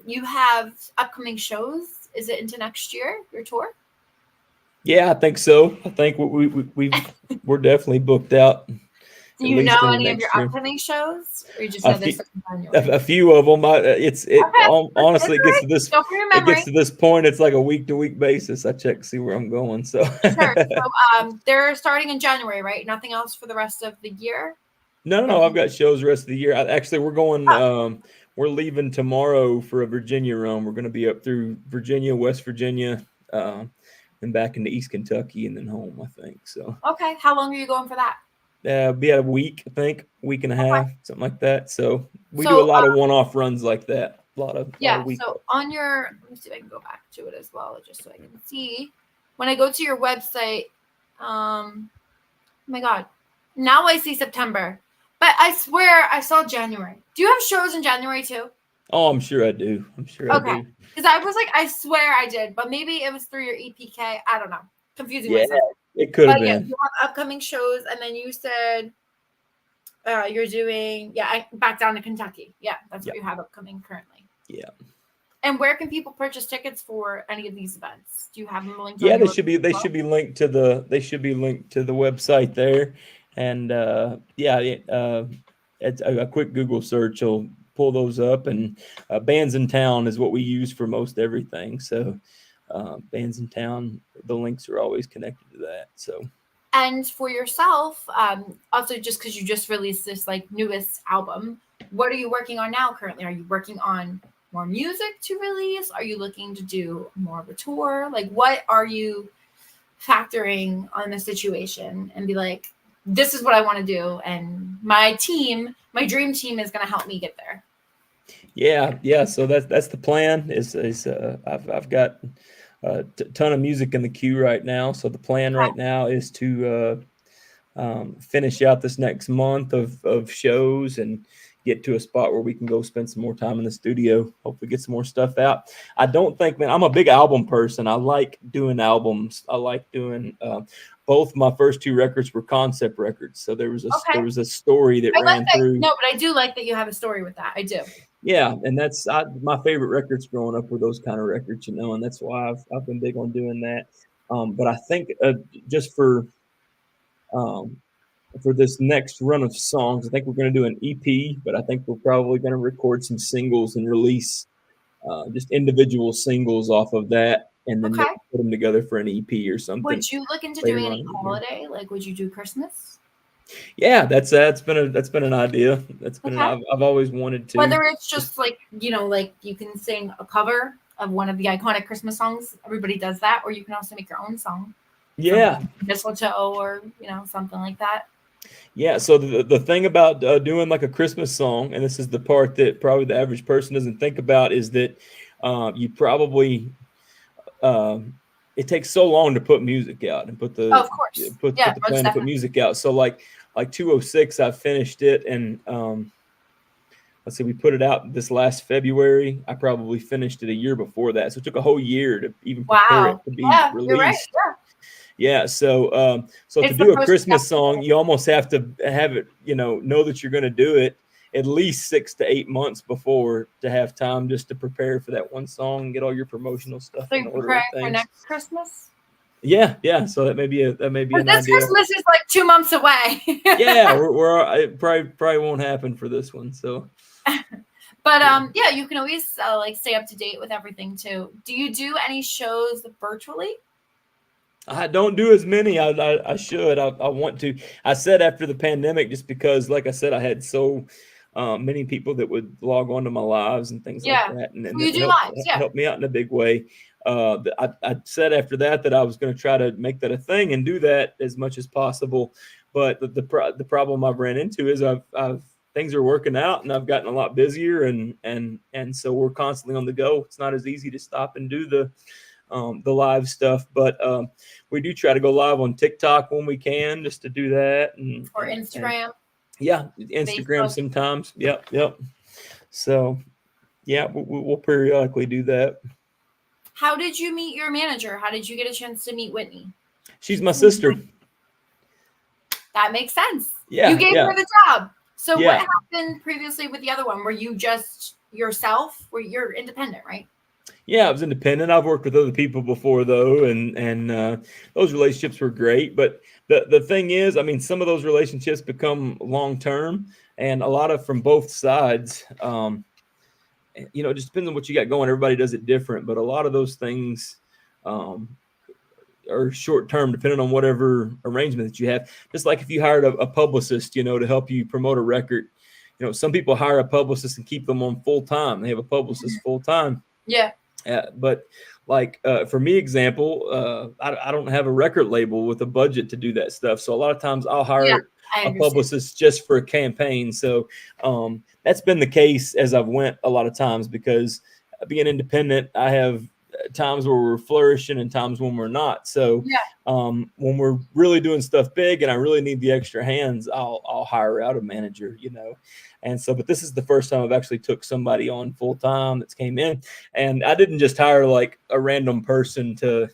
you have upcoming shows. Is it into next year, your tour? Yeah, I think so. I think we're definitely booked out. Do you know any of your upcoming shows, or you just know there's a few of them. Honestly, it gets to this. It gets to this point. It's like a week to week basis. I check to see where I'm going. So sure. So they're starting in January, right? Nothing else for the rest of the year. No. I've got shows the rest of the year. Actually, we're going. We're leaving tomorrow for a Virginia run. We're going to be up through Virginia, West Virginia, and back into East Kentucky, and then home. I think so. Okay. How long are you going for that? Be at a week, I think, week and a half, something like that. So we do a lot of one-off runs like that. A lot of so on your, let me see if I can go back to it as well, just so I can see. When I go to your website, oh my God, now I see September, but I swear I saw January. Do you have shows in January too? Oh, I'm sure I do. I do. Because I was like, I swear I did, but maybe it was through your EPK. I don't know. Confusing myself. It could have been. You have upcoming shows, and then you said you're doing back down to Kentucky. Yeah, that's what you have upcoming currently. Yeah. And where can people purchase tickets for any of these events? Do you have them linked? Yeah, they should be linked to the website there, and it's a quick Google search will pull those up, and Bands in Town is what we use for most everything. So. Bands in Town, the links are always connected to that. So, and for yourself, also just because you just released this like newest album, what are you working on now currently? Are you working on more music to release? Are you looking to do more of a tour? Like, what are you factoring on the situation and be like, this is what I want to do, and my dream team is going to help me get there? Yeah. So that's the plan. I've got a ton of music in the queue right now. So the plan right now is to finish out this next month of shows and get to a spot where we can go spend some more time in the studio. Hopefully get some more stuff out. I don't think, man, I'm a big album person. I like doing albums. I like doing both my first two records were concept records. So there was a story that ran through. No, but I do like that you have a story with that. I do. Yeah, and that's my favorite records growing up were those kind of records, and that's why I've been big on doing that. But I think just for for this next run of songs. I think we're going to do an EP, but I think we're probably going to record some singles and release just individual singles off of that, and then maybe Okay. put them together for an EP or something Would you look into later doing on any in the year. holiday? Like, would you do Christmas? Yeah, that's been an idea. Okay. I've always wanted to. Whether it's just like, like you can sing a cover of one of the iconic Christmas songs, everybody does that, or you can also make your own song. Yeah. Mistletoe or, something like that. Yeah, so the thing about doing like a Christmas song, and this is the part that probably the average person doesn't think about, is that you probably it takes so long to put music out and put the of course. put Yeah, the most plan to put definitely. music out. So like 206, I finished it, and let's see, we put it out this last February. I probably finished it a year before that, so it took a whole year to even prepare it Wow. to be Yeah, you're right. released. Yeah. Yeah, so to It's the do a first Christmas step. song, you almost have to have it, know that you're going to do it at least 6 to 8 months before to have time just to prepare for that one song and get all your promotional stuff So in you're order and preparing for things. next Christmas? Yeah. So that may be an This idea. Christmas is like 2 months away. Yeah, it probably won't happen for this one. So, but yeah, you can always like stay up to date with everything too. Do you do any shows virtually? I don't do as many. I should. I want to. I said after the pandemic, just because, like I said, I had so many people that would log on to my lives and things like that, and you it do lives, yeah. helped me out in a big way. I said after that I was going to try to make that a thing and do that as much as possible. But the problem I've ran into is I've things are working out and I've gotten a lot busier, and so we're constantly on the go. It's not as easy to stop and do the live stuff, but we do try to go live on TikTok when we can, just to do that, or Instagram. Yeah, Instagram Facebook. Sometimes. Yep. So yeah, we'll periodically do that. How did you meet your manager? How did you get a chance to meet Whitney? She's my sister. That makes sense. Yeah, you gave her the job. So yeah. What happened previously with the other one? Were you just yourself? You're independent, right? Yeah, I was independent. I've worked with other people before, though, and those relationships were great. But the thing is, I mean, some of those relationships become long term, and a lot of from both sides. It just depends on what you got going. Everybody does it different, but a lot of those things are short term, depending on whatever arrangement that you have. Just like if you hired a publicist, to help you promote a record. Some people hire a publicist and keep them on full time. They have a publicist full time. Yeah. But like for me, example, I don't have a record label with a budget to do that stuff. So a lot of times I'll hire a publicist just for a campaign. So that's been the case as I've went a lot of times, because being independent, I have times where we're flourishing and times when we're not. So when we're really doing stuff big and I really need the extra hands, I'll hire out a manager, And so, but this is the first time I've actually took somebody on full time that's came in, and I didn't just hire like a random person to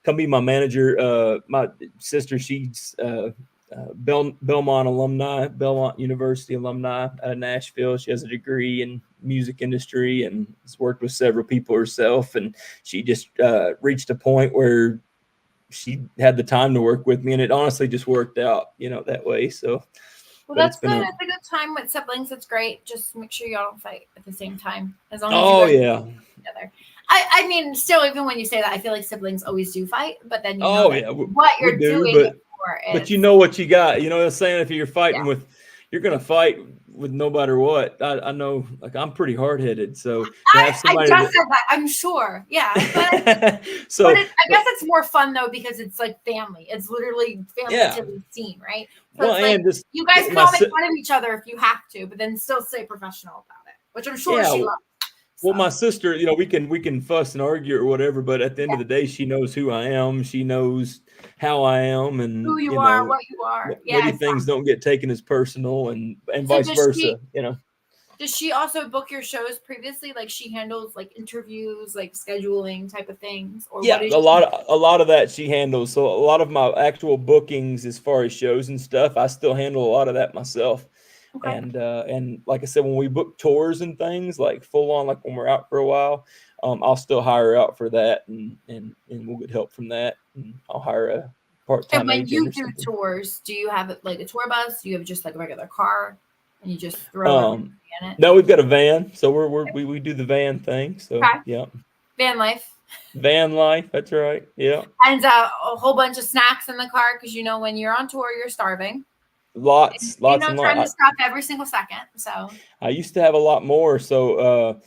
come be my manager. My sister, she's Belmont alumni, Belmont University alumni out of Nashville. She has a degree in music industry and has worked with several people herself. And she just reached a point where she had the time to work with me, and it honestly just worked out, that way. So, well, that's good. It's a good time with siblings. It's great. Just make sure y'all don't fight at the same time. As long as you guys together. I mean, still, even when you say that, I feel like siblings always do fight, but then what you're doing. But you know what you got. You know what I'm saying? If you're fighting you're going to fight with no matter what. I know, like, I'm pretty hard-headed. So I just said that. I'm sure. Yeah. But, I guess it's more fun, though, because it's like family. It's literally family to the scene, right? So you guys can all make fun of each other if you have to, but then still stay professional about it, which I'm sure she loves. Well, my sister, we can fuss and argue or whatever, but at the end of the day, she knows who I am. She knows how I am, and who you are, what you are. Maybe things don't get taken as personal, and vice versa. Does she also book your shows previously? Like, she handles like interviews, like scheduling type of things, or a lot of that she handles. So a lot of my actual bookings, as far as shows and stuff, I still handle a lot of that myself. Okay. And like I said, when we book tours and things, like full on, like when we're out for a while, I'll still hire out for that, and we'll get help from that. And I'll hire And part-time when agent you or do something. tours, do you have like a tour bus? Do you have just like a regular car and you just throw everybody in it? No, we've got a van, so we do the van thing. So Okay. yeah, Van life. van life. That's right. Yeah, And a whole bunch of snacks in the car because you know when you're on tour, you're starving. lots, You lots know, and trying to lots. stop every single second. So I used to have a lot more. So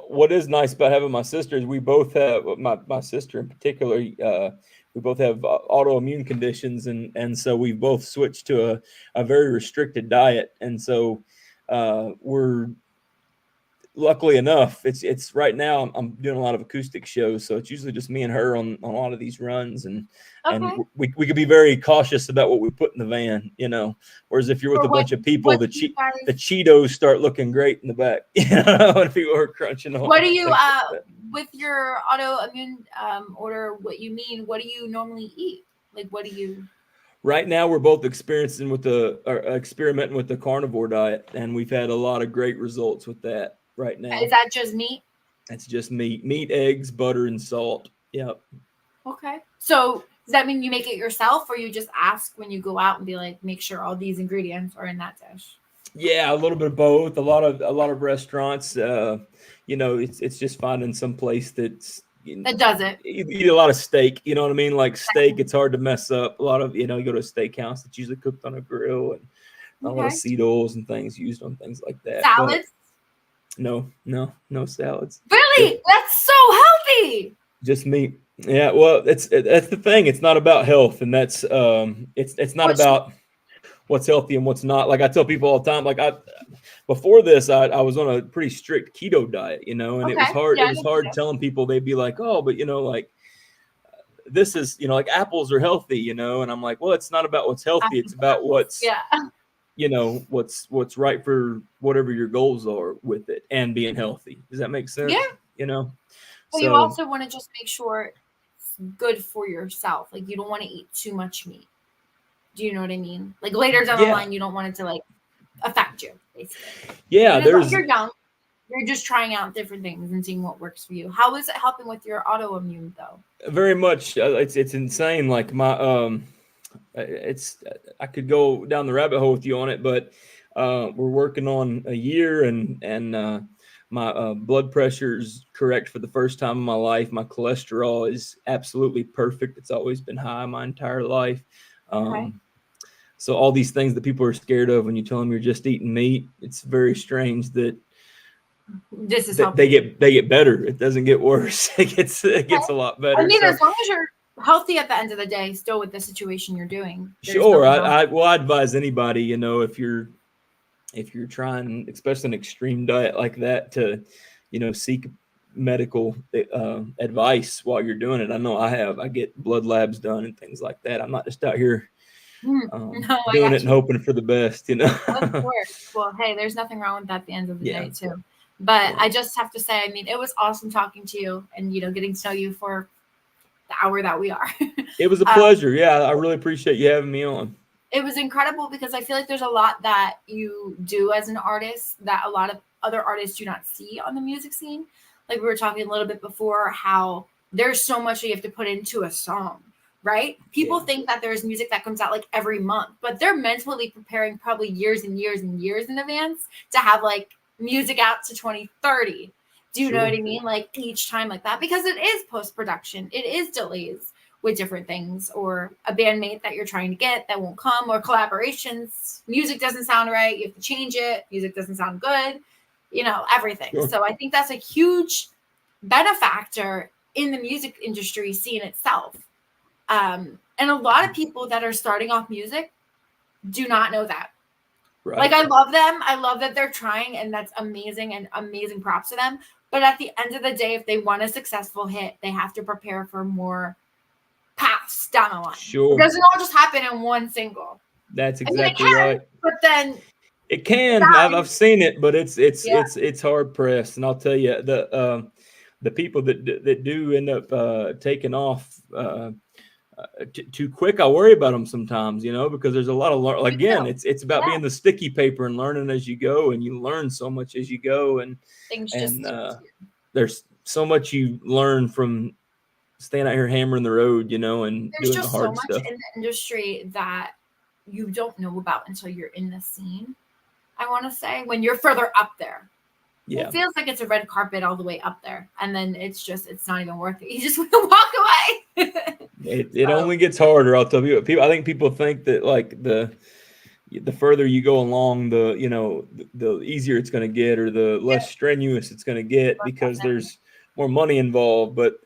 what is nice about having my sister is we both have my sister in particular. We both have autoimmune conditions, and so we've both switched to a very restricted diet, and so we're luckily enough, it's right now I'm doing a lot of acoustic shows, so it's usually just me and her on a lot of these runs, and okay. we could be very cautious about what we put in the van, you know. Whereas if you're with So a bunch of people, what the do you the guys Cheetos start looking great in the back, you know, when people are crunching on what do them, you things like that. with your autoimmune order, what you mean, what do you normally eat? Like what do you Right now, we're both experiencing with the or experimenting with the carnivore diet, and we've had a lot of great results with that right is now. that just meat? It's just meat, eggs, butter, and salt. Yep. Okay. So does that mean you make it yourself or you just ask when you go out and be like, make sure all these ingredients are in that dish? Yeah, a little bit of both. A lot of restaurants, you know, it's just finding some place that's That does it. you eat a lot of steak. You know what I mean? Like steak, it's hard to mess up. A lot of you go to a steakhouse that's usually cooked on a grill, and a lot of Okay. seed oils and things used on things like that. But Salads? no salads. Just Really? That's so healthy. just meat. Yeah, well, that's the thing. It's not about health, and that's it's not What's about what's healthy and what's not. Like I tell people all the time, like before this, I was on a pretty strict keto diet, you know, and it was okay. hard. Yeah, It I was know what you hard do. telling people. They'd be like, "Oh, but like this is, like apples are healthy, you know," and I'm like, "Well, it's not about what's healthy. It's about what's Yeah. what's right for whatever your goals are with it and being healthy." Does that make Yeah. sense? You know, Well, you so also want to just make sure it's good for yourself. Like you don't want to eat too much meat. Do you know what I mean? Like later down the yeah, line, you don't want it to like affect you, basically. yeah. And as long as There's you're young, you're just trying out different things and seeing what works for you. How is it helping with your autoimmune though? very much it's insane. Like my it's I could go down the rabbit hole with you on it, but we're working on a year, and my blood pressure's correct for the first time in my life. My cholesterol is absolutely perfect. It's always been high my entire life. Okay. So all these things that people are scared of when you tell them you're just eating meat, it's very strange that This is they helping. get better. It doesn't get worse. It gets a lot I better. mean, So as long as you're healthy at the end of the day, still with the situation you're doing, there's sure, nothing wrong. I advise anybody, if you're trying, especially an extreme diet like that, to seek medical advice while you're doing it. I know I get blood labs done and things like that. I'm not just out here No, I doing it got and you. hoping for the best. Of course. Well, hey, there's nothing wrong with that at the end of the Yeah, day, too. But yeah. I just have to say, I mean, it was awesome talking to you and, getting to know you for the hour that we are. It was a um, pleasure. Yeah, I really appreciate you having me on. it was incredible because I feel like there's a lot that you do as an artist that a lot of other artists do not see on the music scene. Like we were talking a little bit before, how there's so much that you have to put into a song, right? People Yeah, think that there's music that comes out like every month, but they're mentally preparing probably years and years and years in advance to have like music out to 2030. Do you know what sure. I mean? Like each time like that, because it is post production, it is delays with different things, or a bandmate that you're trying to get that won't come, or collaborations. Music doesn't sound right, you have to change it. Music doesn't sound good, everything. Sure. So I think that's a huge benefactor in the music industry scene itself. And a lot of people that are starting off music do not know that. Like Right. I love them. I love that they're trying, and that's amazing, and amazing props to them. But at the end of the day, if they want a successful hit, they have to prepare for more paths down the line. It Sure. doesn't all just happen in one single. That's I mean, it exactly can, right. but then It can. I've guys, seen it, but it's it's yeah, it's it's hard pressed, and I'll tell you the people that do end up taking off too quick. I worry about them sometimes, because there's a lot of me again. too. It's about Yeah, being the sticky paper and learning as you go, and you learn so much as you go, and things and just there's so much you learn from staying out here hammering the road, you know, and There's doing the just so hard much stuff. in the industry that you don't know about until you're in the scene. I want to say when you're further up there. Yeah. It feels like it's a red carpet all the way up there. And then it's not even worth it. You just want to walk away. It only gets harder. I'll tell you. I think people think that like the further you go along, the easier it's going to get, or the less strenuous it's going to get, because there's more money involved. But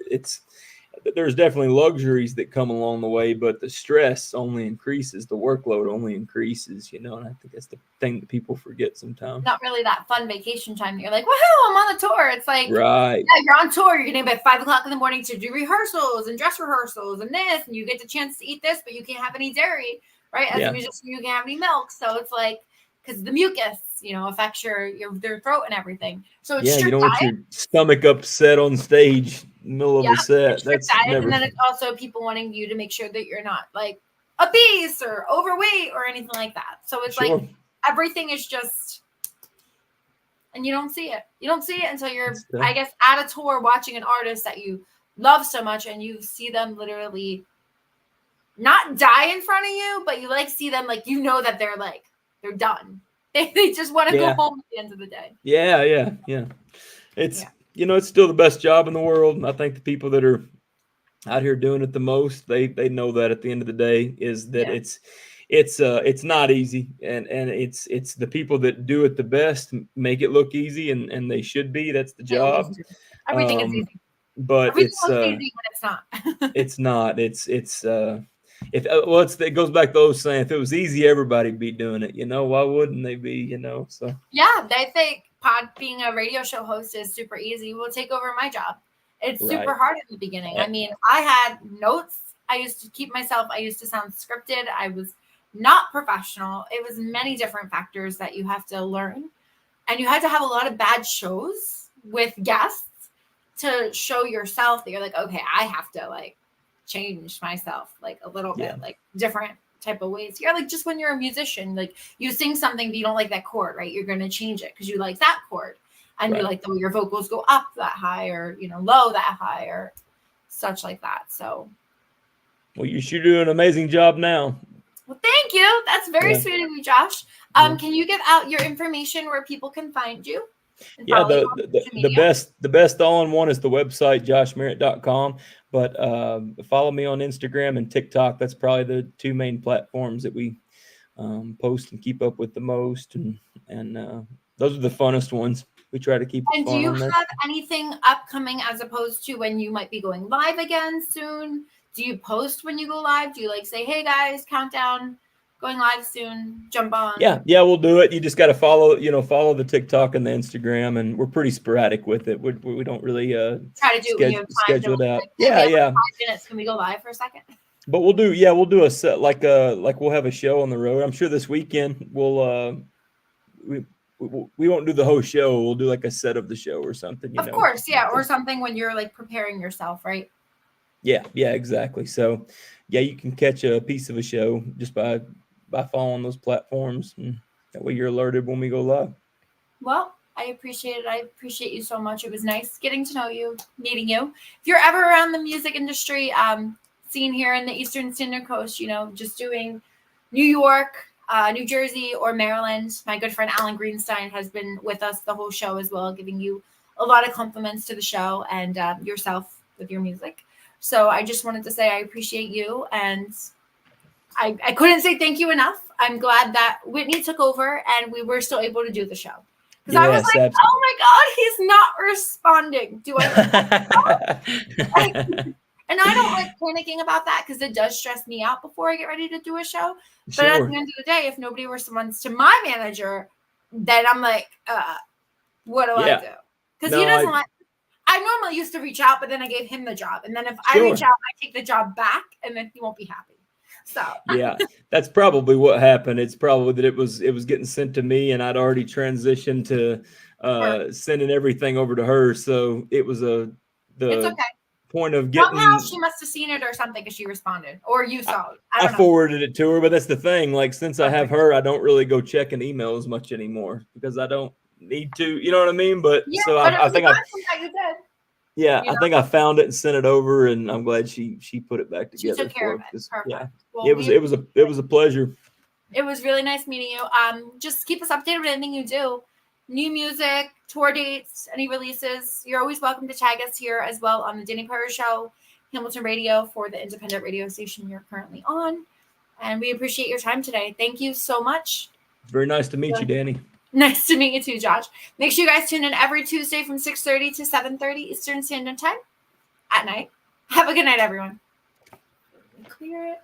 there's definitely luxuries that come along the way, but the stress only increases, the workload only increases, and I think that's the thing that people forget sometimes. Not really that fun vacation time. You're like, woohoo, I'm on the tour. It's like, right. Yeah, you're on tour. You're getting up at 5 o'clock in the morning to do rehearsals and dress rehearsals and this, and you get the chance to eat this, but you can't have any dairy, right? As a musician, you can't have any milk. So it's like, because the mucus, affects your throat and everything. So it's you don't want your stomach upset on stage in the middle of a set. That's diet. And then it's also people wanting you to make sure that you're not like obese or overweight or anything like that. So it's like everything is just, and you don't see it. You don't see it until you're, I guess, at a tour watching an artist that you love so much, and you see them literally not die in front of you, but you like see them like, that they're done. They just want to go home at the end of the day. Yeah. It's it's still the best job in the world. And I think the people that are out here doing it the most, they know that at the end of the day is that it's not easy, and it's the people that do it the best make it look easy, and they should be. That's the job. Everything is easy, but everything looks easy when it's not. It's not. It goes back to those saying, if it was easy, everybody'd be doing it. Why wouldn't they be? So they think being a radio show host is super easy. We'll take over my job. It's super hard in the beginning. I mean, I had notes. I used to keep myself. I used to sound scripted. I was not professional. It was many different factors that you have to learn, and you had to have a lot of bad shows with guests to show yourself that you're like, okay, I have to change myself a little bit, different type of ways. You're like, just when you're a musician, you sing something, but you don't like that chord, right? You're going to change it because you like that chord, and you like the way your vocals go up that high, or low that high, or such like that. So, well, you should do an amazing job now. Well, thank you. That's very sweet of you, Josh. Can you give out your information where people can find you? Yeah, the best all-in-one is the website joshmeritt.com, but follow me on Instagram and TikTok. That's probably the two main platforms that we post and keep up with the most, and those are the funnest ones. We try to keep it fun. And do you have anything upcoming as opposed to when you might be going live again soon? Do you post when you go live? Do you say, hey guys, countdown, going live soon, jump on? Yeah, we'll do it. You just got to follow the TikTok and the Instagram, and we're pretty sporadic with it. We don't really try to do schedule it out. 5 minutes. Can we go live for a second? But we'll do a set like we'll have a show on the road. I'm sure this weekend we'll we won't do the whole show. We'll do a set of the show or something. Of course, or something when you're preparing yourself, right? Yeah, exactly. So, you can catch a piece of a show just by following those platforms, and that way you're alerted when we go live. Well, I appreciate it. I appreciate you so much. It was nice getting to know you, meeting you. If you're ever around the music industry, scene here in the Eastern Standard Coast, just doing New York, New Jersey, or Maryland, my good friend Alan Greenstein has been with us the whole show as well, giving you a lot of compliments to the show and yourself with your music. So I just wanted to say I appreciate you, and I couldn't say thank you enough. I'm glad that Whitney took over and we were still able to do the show. Because I was like, absolutely. Oh my God, he's not responding. Do I? And I don't like panicking about that because it does stress me out before I get ready to do a show. But at the end of the day, if nobody responds to my manager, then I'm like, what do I do? Because he doesn't like. I normally used to reach out, but then I gave him the job. And then if I reach out, I take the job back, and then he won't be happy. So that's probably what happened. It's probably that it was getting sent to me, and I'd already transitioned to sending everything over to her. So it was it's okay. Point of getting. Somehow she must have seen it or something because she responded, or you saw it. I forwarded it to her, but that's the thing. Since I have her, I don't really go checking email as much anymore because I don't need to. You know what I mean? But I think Yeah, You I know, think I found it and sent it over, and I'm glad she put it back she together took care for of it. us. Perfect. Yeah, Well, it was a pleasure. it was really nice meeting you. Just keep us updated with anything you do. New music, tour dates, any releases. You're always welcome to tag us here as well on the Dani Perro Show, Hamilton Radio, for the independent radio station you're currently on. And we appreciate your time today. Thank you so much. Very nice to meet you, Dani. Nice to meet you too, Josh. Make sure you guys tune in every Tuesday from 6:30 to 7:30 Eastern Standard Time at night. Have a good night, everyone. Clear it.